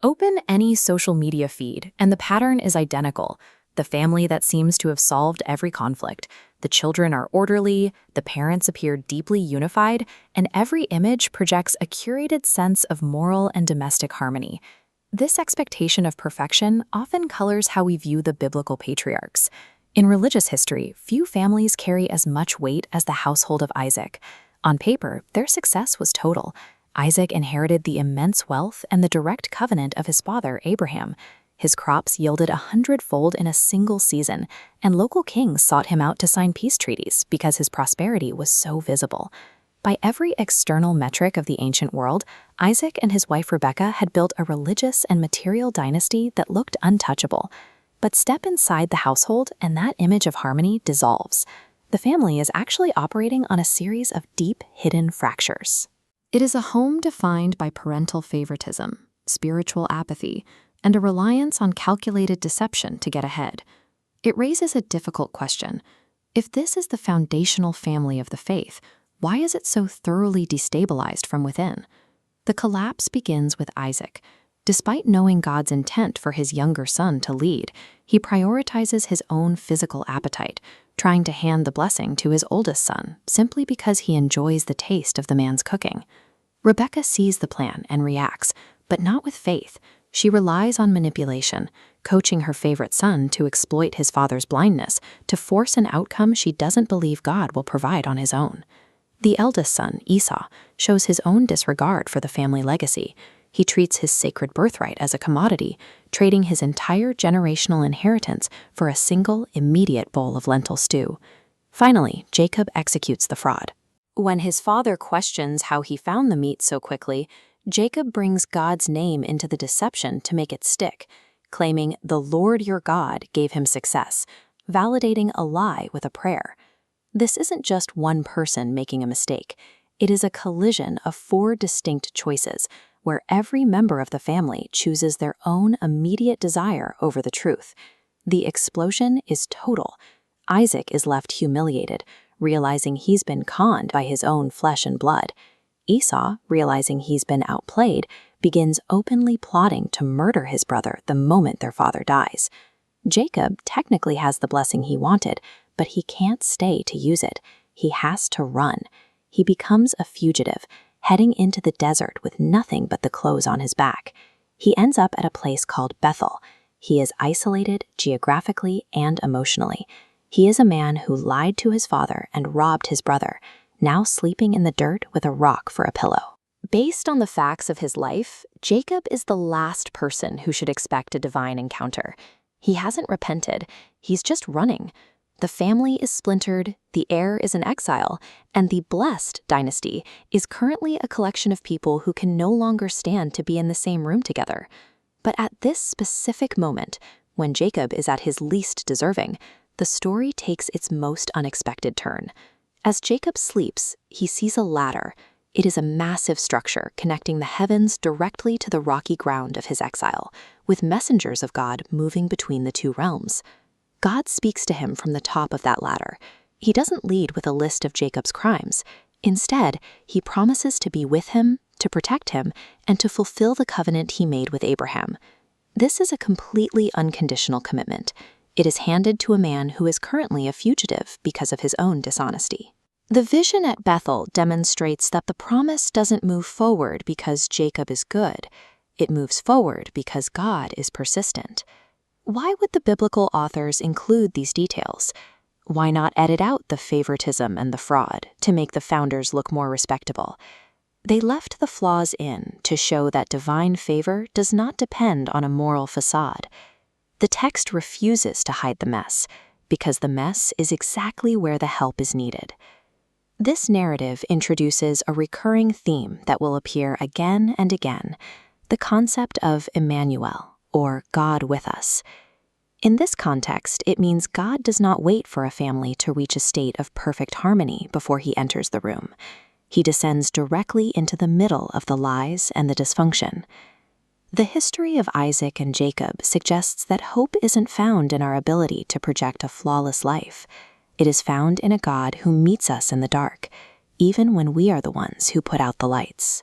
Open any social media feed, and the pattern is identical. The family that seems to have solved every conflict. The children are orderly, the parents appear deeply unified, and every image projects a curated sense of moral and domestic harmony. This expectation of perfection often colors how we view the biblical patriarchs. In religious history, few families carry as much weight as the household of Isaac. On paper, their success was total. Isaac inherited the immense wealth and the direct covenant of his father, Abraham. His crops yielded 100-fold in a single season, and local kings sought him out to sign peace treaties because his prosperity was so visible. By every external metric of the ancient world, Isaac and his wife Rebekah had built a religious and material dynasty that looked untouchable. But step inside the household and that image of harmony dissolves. The family is actually operating on a series of deep, hidden fractures. It is a home defined by parental favoritism, spiritual apathy, and a reliance on calculated deception to get ahead. It raises a difficult question. If this is the foundational family of the faith, why is it so thoroughly destabilized from within? The collapse begins with Isaac. Despite knowing God's intent for his younger son to lead, he prioritizes his own physical appetite, trying to hand the blessing to his oldest son simply because he enjoys the taste of the man's cooking. Rebekah sees the plan and reacts, but not with faith. She relies on manipulation, coaching her favorite son to exploit his father's blindness to force an outcome she doesn't believe God will provide on his own. The eldest son, Esau, shows his own disregard for the family legacy. He treats his sacred birthright as a commodity, trading his entire generational inheritance for a single, immediate bowl of lentil stew. Finally, Jacob executes the fraud. When his father questions how he found the meat so quickly, Jacob brings God's name into the deception to make it stick, claiming the Lord your God gave him success, validating a lie with a prayer. This isn't just one person making a mistake. It is a collision of 4 distinct choices, where every member of the family chooses their own immediate desire over the truth. The explosion is total. Isaac is left humiliated, realizing he's been conned by his own flesh and blood. Esau, realizing he's been outplayed, begins openly plotting to murder his brother the moment their father dies. Jacob technically has the blessing he wanted, but he can't stay to use it. He has to run. He becomes a fugitive, heading into the desert with nothing but the clothes on his back. He ends up at a place called Bethel. He is isolated geographically and emotionally. He is a man who lied to his father and robbed his brother, now sleeping in the dirt with a rock for a pillow. Based on the facts of his life, Jacob is the last person who should expect a divine encounter. He hasn't repented. He's just running. The family is splintered, the heir is in exile, and the blessed dynasty is currently a collection of people who can no longer stand to be in the same room together. But at this specific moment, when Jacob is at his least deserving, the story takes its most unexpected turn. As Jacob sleeps, he sees a ladder. It is a massive structure connecting the heavens directly to the rocky ground of his exile, with messengers of God moving between the 2 realms. God speaks to him from the top of that ladder. He doesn't lead with a list of Jacob's crimes. Instead, he promises to be with him, to protect him, and to fulfill the covenant he made with Abraham. This is a completely unconditional commitment. It is handed to a man who is currently a fugitive because of his own dishonesty. The vision at Bethel demonstrates that the promise doesn't move forward because Jacob is good. It moves forward because God is persistent. Why would the biblical authors include these details? Why not edit out the favoritism and the fraud to make the founders look more respectable? They left the flaws in to show that divine favor does not depend on a moral facade. The text refuses to hide the mess, because the mess is exactly where the help is needed. This narrative introduces a recurring theme that will appear again and again, the concept of Emmanuel, or God with us. In this context, it means God does not wait for a family to reach a state of perfect harmony before he enters the room. He descends directly into the middle of the lies and the dysfunction. The history of Isaac and Jacob suggests that hope isn't found in our ability to project a flawless life. It is found in a God who meets us in the dark, even when we are the ones who put out the lights.